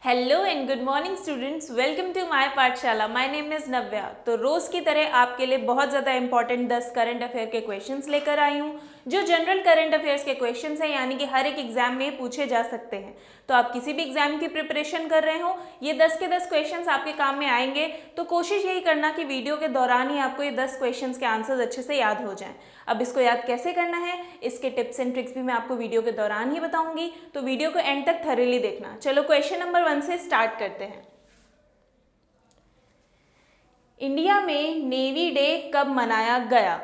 Hello and good morning students, welcome to my पाठशाला। My name is Navya. तो रोज की तरह आपके लिए बहुत ज़्यादा इंपॉर्टेंट 10 करंट अफेयर के क्वेश्चंस लेकर आई हूँ, जो जनरल करंट अफेयर्स के क्वेश्चंस हैं, यानी कि हर एक एग्जाम में पूछे जा सकते हैं। तो आप किसी भी एग्जाम की प्रिपरेशन कर रहे हो, ये 10 के 10 क्वेश्चंस आपके काम में आएंगे। तो कोशिश यही करना कि वीडियो के दौरान ही आपको ये 10 क्वेश्चंस के आंसर्स अच्छे से याद हो जाएं। अब इसको याद कैसे करना है, इसके टिप्स एंड ट्रिक्स भी मैं आपको वीडियो के दौरान ही बताऊंगी, तो वीडियो को एंड तक थॉरली देखना। चलो क्वेश्चन नंबर 1 से स्टार्ट करते हैं। इंडिया में नेवी डे कब मनाया गया?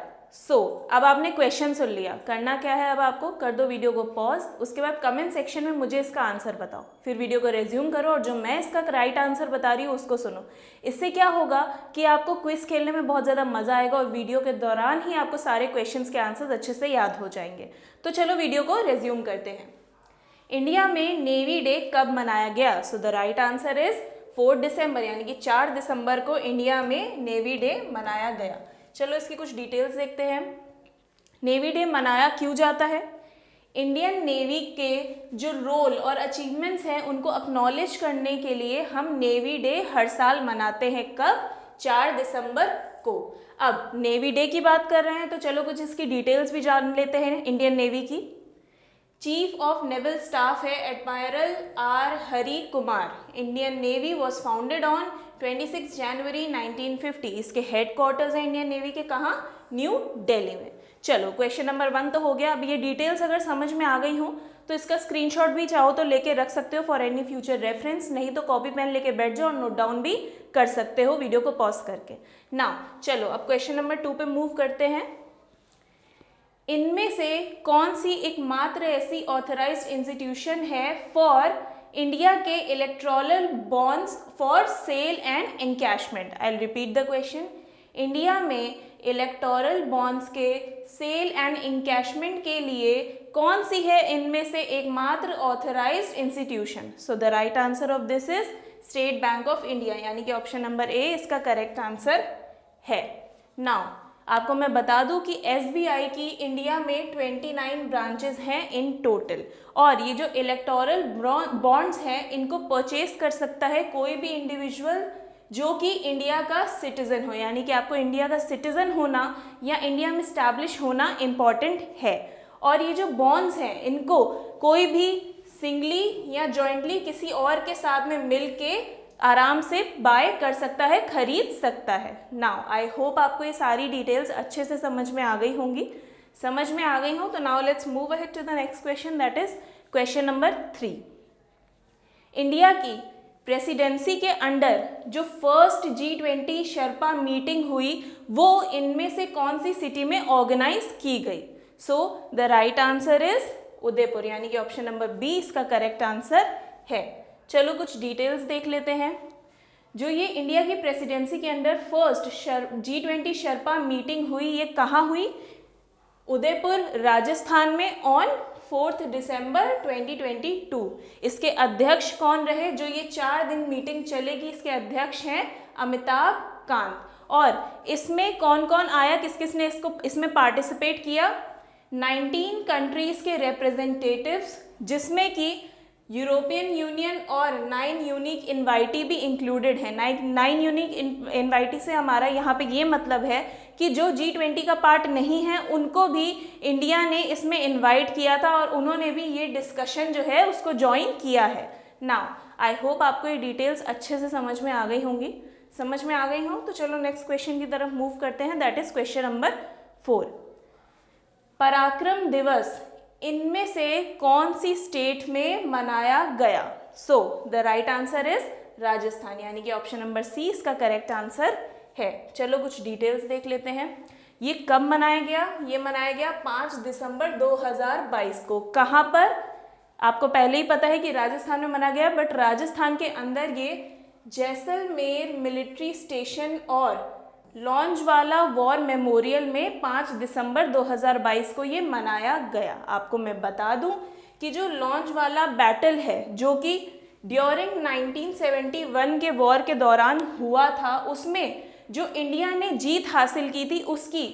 अब आपने क्वेश्चन सुन लिया, करना क्या है अब आपको, कर दो वीडियो को पॉज, उसके बाद कमेंट सेक्शन में मुझे इसका आंसर बताओ, फिर वीडियो को रेज्यूम करो और जो मैं इसका राइट आंसर बता रही हूँ उसको सुनो। इससे क्या होगा कि आपको क्विज खेलने में बहुत ज़्यादा मज़ा आएगा और वीडियो के दौरान ही आपको सारे क्वेश्चंस के आंसर्स अच्छे से याद हो जाएंगे। तो चलो वीडियो को रेज्यूम करते हैं। इंडिया में नेवी डे कब मनाया गया? So the right answer is 4 दिसंबर, यानी कि 4 दिसंबर को इंडिया में नेवी डे मनाया गया। चलो इसकी कुछ डिटेल्स देखते हैं। नेवी डे मनाया क्यों जाता है? इंडियन नेवी के जो रोल और अचीवमेंट्स हैं उनको एक्नॉलेज करने के लिए हम नेवी डे हर साल मनाते हैं। कब? 4 दिसंबर को। अब नेवी डे की बात कर रहे हैं तो चलो कुछ इसकी डिटेल्स भी जान लेते हैं इंडियन नेवी की। चीफ ऑफ नेवल स्टाफ है admiral R Hari Kumar. Indian Navy was founded on 26 January 1950। इसके हेडक्वार्टर्स हैं इंडियन नेवी के, कहाँ? न्यू दिल्ली में। चलो क्वेश्चन नंबर 1 तो हो गया। अब ये डिटेल्स अगर समझ में आ गई हो तो इसका स्क्रीनशॉट भी चाहो तो लेके रख सकते हो फॉर एनी फ्यूचर रेफरेंस, नहीं तो कॉपी पेन लेके बैठ जाओ और नोट डाउन भी कर सकते हो वीडियो को पॉज करके। नाउ चलो अब क्वेश्चन नंबर 2 पे मूव करते हैं। इनमें से कौन सी एकमात्र ऐसी ऑथराइज्ड इंस्टीट्यूशन है फॉर इंडिया के electoral bonds for sale and encashment? I will repeat the question. India में इलेक्टोरल बॉन्ड्स के सेल एंड एनकैशमेंट के लिए कौन सी है इनमें से एकमात्र authorised institution? So the right answer of this is state bank of India, यानी कि ऑप्शन नंबर ए इसका करेक्ट आंसर है। नाउ आपको मैं बता दूं कि SBI की इंडिया में 29 ब्रांचेस हैं इन टोटल, और ये जो इलेक्टोरल बॉन्ड्स हैं इनको परचेज कर सकता है कोई भी इंडिविजुअल जो कि इंडिया का सिटीजन हो, यानी कि आपको इंडिया का सिटीजन होना या इंडिया में स्टैब्लिश होना इम्पॉर्टेंट है। और ये जो बॉन्ड्स हैं इनको कोई भी सिंगली या जॉइंटली किसी और के साथ में मिल के आराम से बाय कर सकता है, खरीद सकता है। नाउ आई होप आपको ये सारी डिटेल्स अच्छे से समझ में आ गई होंगी। समझ में आ गई हो तो now let's move ahead to the next question, that is question number 3। India की प्रेसिडेंसी के अंडर जो फर्स्ट G20 शर्पा मीटिंग हुई वो इनमें से कौन सी सिटी में ऑर्गेनाइज की गई? सो the right answer is Udaipur, यानी कि ऑप्शन नंबर बी इसका करेक्ट आंसर है। चलो कुछ डिटेल्स देख लेते हैं। जो ये इंडिया की प्रेसिडेंसी के under first G20 sherpa meeting हुई, ये कहाँ हुई? उदयपुर राजस्थान में ऑन 4 दिसंबर 2022। इसके अध्यक्ष कौन रहे? जो ये 4 दिन मीटिंग चलेगी इसके अध्यक्ष हैं अमिताभ कांत। और इसमें कौन कौन आया, किस किस ने इसमें पार्टिसिपेट किया? 19 कंट्रीज के रिप्रेजेंटेटिव्स, जिसमें कि यूरोपियन यूनियन और 9 यूनिक इन्वाइटी भी इंक्लूडेड है। 9 यूनिक इन्वाइटी से हमारा यहाँ पे ये मतलब है कि जो G20 का पार्ट नहीं है उनको भी इंडिया ने इसमें इन्वाइट किया था और उन्होंने भी ये डिस्कशन जो है उसको ज्वाइन किया है। नाउ आई होप आपको ये डिटेल्स अच्छे से समझ में आ गई होंगी। समझ में आ गई हो तो चलो नेक्स्ट क्वेश्चन की तरफ मूव करते हैं, दैट इज क्वेश्चन नंबर 4। पराक्रम दिवस इनमें से कौन सी स्टेट में मनाया गया? So the right answer is Rajasthan, यानी कि ऑप्शन नंबर सी इसका करेक्ट आंसर है। चलो कुछ डिटेल्स देख लेते हैं। ये कब मनाया गया? ये मनाया गया 5 दिसंबर 2022 को। कहाँ पर? आपको पहले ही पता है कि राजस्थान में मनाया गया, बट राजस्थान के अंदर ये जैसलमेर मिलिट्री स्टेशन और लॉन्चवाला वॉर मेमोरियल में 5 दिसंबर 2022 को ये मनाया गया। आपको मैं बता दूं कि जो लॉन्चवाला बैटल है जो कि ड्यूरिंग 1971 के वॉर के दौरान हुआ था, उसमें जो इंडिया ने जीत हासिल की थी उसकी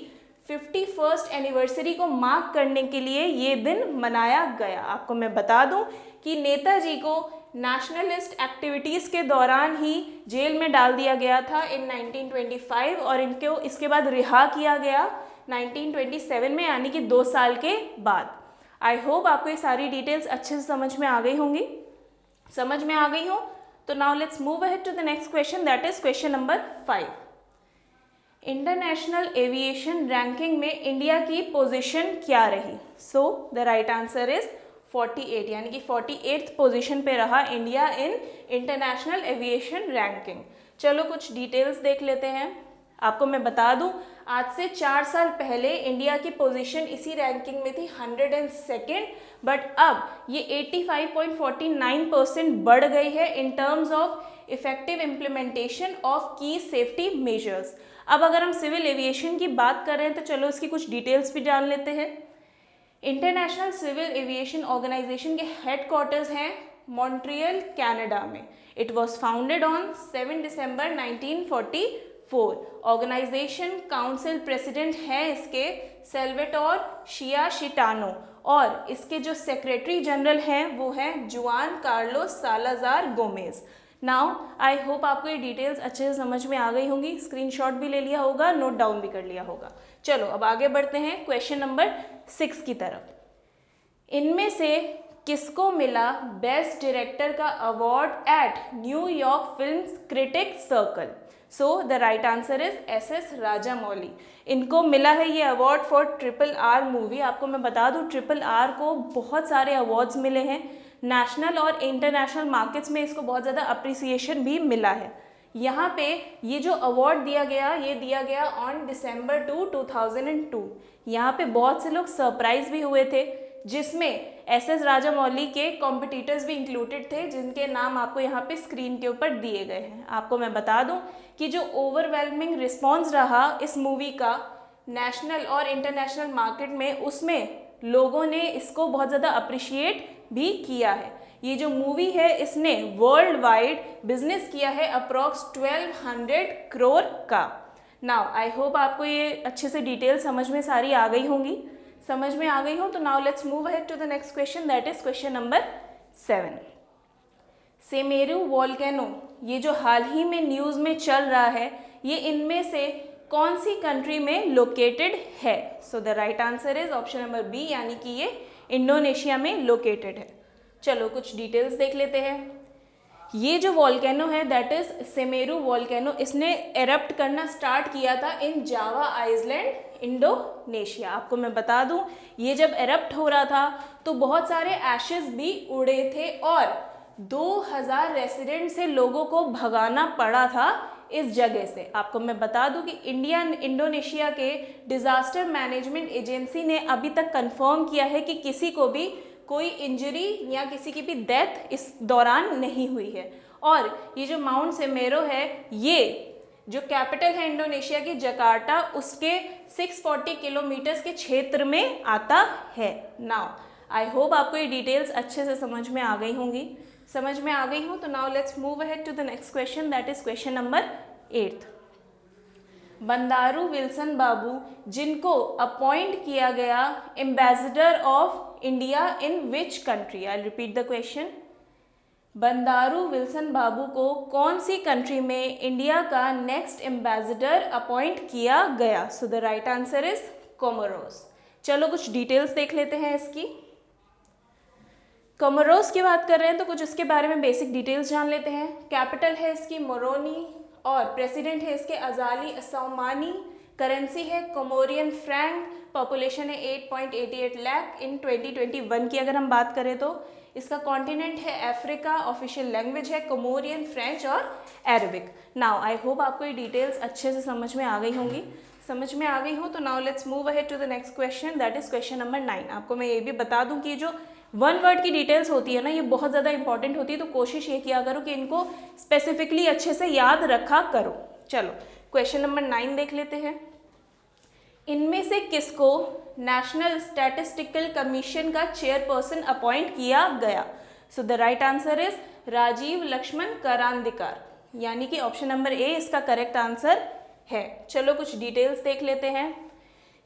51st एनिवर्सरी को मार्क करने के लिए ये दिन मनाया गया। आपको मैं बता दूं कि नेताजी को नेशनलिस्ट एक्टिविटीज़ के दौरान ही जेल में डाल दिया गया था इन 1925 और इनको इसके बाद रिहा किया गया 1927 में, यानी कि 2 साल के बाद। आई होप आपको ये सारी डिटेल्स अच्छे से समझ में आ गई होंगी। समझ में आ गई हो तो now let's move ahead to the next question, that is question number 5। International aviation ranking में इंडिया की पोजीशन क्या रही? So the right answer is 48, यानी कि 48th पोजीशन पे रहा India in international aviation ranking. चलो कुछ डिटेल्स देख लेते हैं। आपको मैं बता दूं, आज से 4 साल पहले इंडिया की पोजीशन इसी रैंकिंग में थी 102nd, बट अब ये 85.49% बढ़ गई है in terms of effective implementation of की सेफ्टी मेजर्स। अब अगर हम सिविल एविएशन की बात कर रहे हैं तो चलो इसकी कुछ डिटेल्स भी जान लेते हैं। इंटरनेशनल सिविल एविएशन ऑर्गेनाइजेशन के हेडक्वार्टर्स हैं मॉन्ट्रियल, कनाडा में। It was founded on 7 December 1944। Organization council president है इसके सेल्वेटोर शियाशिटानो और इसके जो सेक्रेटरी जनरल हैं वो हैं Juan Carlos Salazar Gomez. Now I hope आपको ये डिटेल्स अच्छे से समझ में आ गई होंगी, स्क्रीनशॉट भी ले लिया होगा, नोट डाउन भी कर लिया होगा। चलो अब आगे बढ़ते हैं क्वेश्चन नंबर 6 की तरफ। इनमें से किसको मिला बेस्ट डायरेक्टर का award eight New York film critic circle? So the right answer is SS Rajamouli. इनको मिला है ये अवार्ड फॉर RRR मूवी। आपको मैं बता दूं RRR को बहुत सारे अवार्ड्स मिले हैं, नेशनल और इंटरनेशनल मार्केट्स में इसको बहुत ज़्यादा अप्रिसिएशन भी मिला है। यहाँ पे ये जो अवार्ड दिया गया ये दिया गया ऑन December 2, 2002। यहाँ पे बहुत से लोग सरप्राइज भी हुए थे जिसमें SS राजामौली के कॉम्पिटिटर्स भी इंक्लूडेड थे जिनके नाम आपको यहाँ पे स्क्रीन के ऊपर दिए गए हैं। आपको मैं बता दूं कि जो ओवरवेलमिंग रिस्पॉन्स रहा इस मूवी का नेशनल और इंटरनेशनल मार्केट में, उसमें लोगों ने इसको बहुत ज़्यादा अप्रिशिएट भी किया है। ये जो मूवी है इसने वर्ल्ड वाइड बिजनेस किया है अप्रॉक्स 1200 करोड़ का। नाउ आई होप आपको ये अच्छे से डिटेल समझ में सारी आ गई होंगी। समझ में आ गई हो तो now let's move ahead to the next question, that is question number 7। Semeru volcano, ये जो हाल ही में न्यूज़ में चल रहा है, ये इनमें से कौन सी कंट्री में लोकेटेड है? So the right answer is option number B, यानी कि ये इंडोनेशिया में लोकेटेड है। चलो कुछ डिटेल्स देख लेते हैं। ये जो वोल्केनो है दैट इज सेमेरू वोल्केनो, इसने एरप्ट करना स्टार्ट किया था इन जावा आइलैंड, इंडोनेशिया। आपको मैं बता दूं ये जब एरप्ट हो रहा था तो बहुत सारे एशेस भी उड़े थे और 2000 रेसिडेंट से लोगों को भगाना पड़ा था इस जगह से। आपको मैं बता दूं कि इंडोनेशिया के डिजास्टर मैनेजमेंट एजेंसी ने अभी तक कंफर्म किया है कि किसी को भी कोई इंजरी या किसी की भी डेथ इस दौरान नहीं हुई है। और ये जो माउंट सेमेरो है ये जो कैपिटल है इंडोनेशिया की जकार्ता, उसके 640 किलोमीटर्स के क्षेत्र में आता है। नाउ आई होप आपको ये डिटेल्स अच्छे से समझ में आ गई होंगी। समझ में आ गई हो तो now let's move ahead to the next question, that is question number 8। Bandaru Wilson Babu, जिनको अपॉइंट किया गया ambassador of India in which country? I repeat the question. Bandaru Wilson Babu को कौन सी कंट्री में इंडिया का नेक्स्ट एम्बेसडर अपॉइंट किया गया? So the right answer is Comoros. चलो कुछ डिटेल्स देख लेते हैं इसकी। कोमोरोस की बात कर रहे हैं तो कुछ इसके बारे में बेसिक डिटेल्स जान लेते हैं। कैपिटल है इसकी मोरोनी और प्रेसिडेंट है इसके अजाली असौमानी। करेंसी है कोमोरियन फ्रैंक। पॉपुलेशन है 8.88 लाख इन 2021 की अगर हम बात करें तो। इसका कॉन्टिनेंट है अफ्रीका। ऑफिशियल लैंग्वेज है कोमोरियन, फ्रेंच और अरबिक। नाउ आई होप आपको ये डिटेल्स अच्छे से समझ में आ गई होंगी। समझ में आ गई हो तो now let's move ahead to the next question, that is question number 9। आपको मैं ये भी बता दूं कि जो 1 वर्ड की डिटेल्स होती है ना, ये बहुत ज़्यादा इंपॉर्टेंट होती है, तो कोशिश ये किया करो कि इनको स्पेसिफिकली अच्छे से याद रखा करो। चलो क्वेश्चन नंबर 9 देख लेते हैं। इनमें से किसको नेशनल स्टैटिस्टिकल कमीशन का चेयरपर्सन अपॉइंट किया गया? So the right answer is Rajeev Lakshman Karandikar, यानी कि ऑप्शन नंबर ए इसका करेक्ट आंसर है। चलो कुछ डिटेल्स देख लेते हैं।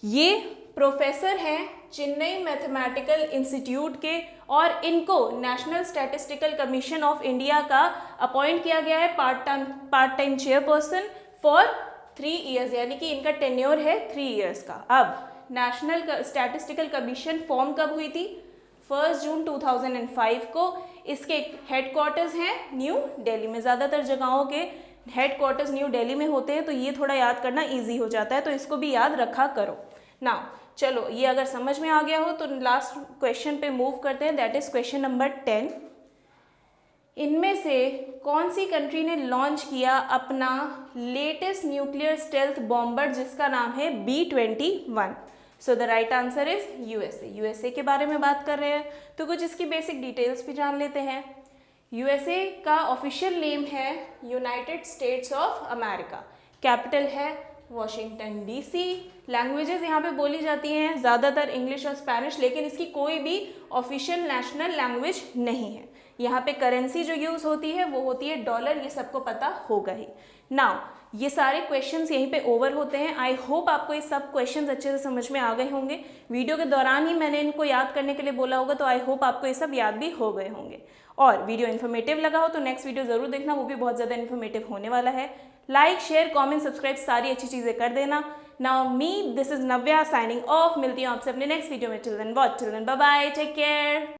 ये प्रोफेसर हैं चेन्नई मैथमेटिकल इंस्टीट्यूट के और इनको national statistical commission of India का अपॉइंट किया गया है part time chairperson for 3 years, यानी कि इनका टेन्योर है 3 ईयर्स का। अब नेशनल स्टैटिस्टिकल कमीशन फॉर्म कब हुई थी? 1 जून 2005 को। इसके हेडक्वार्टर्स हैं न्यू दिल्ली में। ज़्यादातर जगहों के हेडक्वार्टर्स न्यू दिल्ली में होते हैं, तो ये थोड़ा याद करना ईजी हो जाता है, तो इसको भी याद रखा करो। नाउ चलो, ये अगर समझ में आ गया हो तो लास्ट क्वेश्चन पे मूव करते हैं, दैट इज क्वेश्चन नंबर 10। इनमें से कौन सी कंट्री ने लॉन्च किया अपना लेटेस्ट न्यूक्लियर स्टेल्थ बॉम्बर जिसका नाम है B-21? So the right answer is USA. USA के बारे में बात कर रहे हैं तो कुछ इसकी बेसिक डिटेल्स भी जान लेते हैं। यूएसए का ऑफिशियल नेम है United states of America. Capital है वॉशिंगटन डीसी। लैंग्वेजेस यहाँ पे बोली जाती हैं ज़्यादातर इंग्लिश और स्पेनिश, लेकिन इसकी कोई भी ऑफिशियल नेशनल लैंग्वेज नहीं है। यहाँ पे करेंसी जो यूज़ होती है वो होती है डॉलर, ये सबको पता होगा ही। नाउ ये सारे क्वेश्चंस यहीं पे ओवर होते हैं। आई होप आपको ये सब क्वेश्चंस अच्छे से समझ में आ गए होंगे। वीडियो के दौरान ही मैंने इनको याद करने के लिए बोला होगा, तो आई होप आपको ये सब याद भी हो गए होंगे। और वीडियो इन्फॉर्मेटिव लगा हो तो नेक्स्ट वीडियो ज़रूर देखना, वो भी बहुत ज़्यादा इन्फॉर्मेटिव होने वाला है। लाइक, शेयर, कॉमेंट, सब्सक्राइब सारी अच्छी चीज़ें कर देना। Now me this is Navya signing off. मिलती हूँ आपसे अपने नेक्स्ट वीडियो में। Till then bye bye, take care.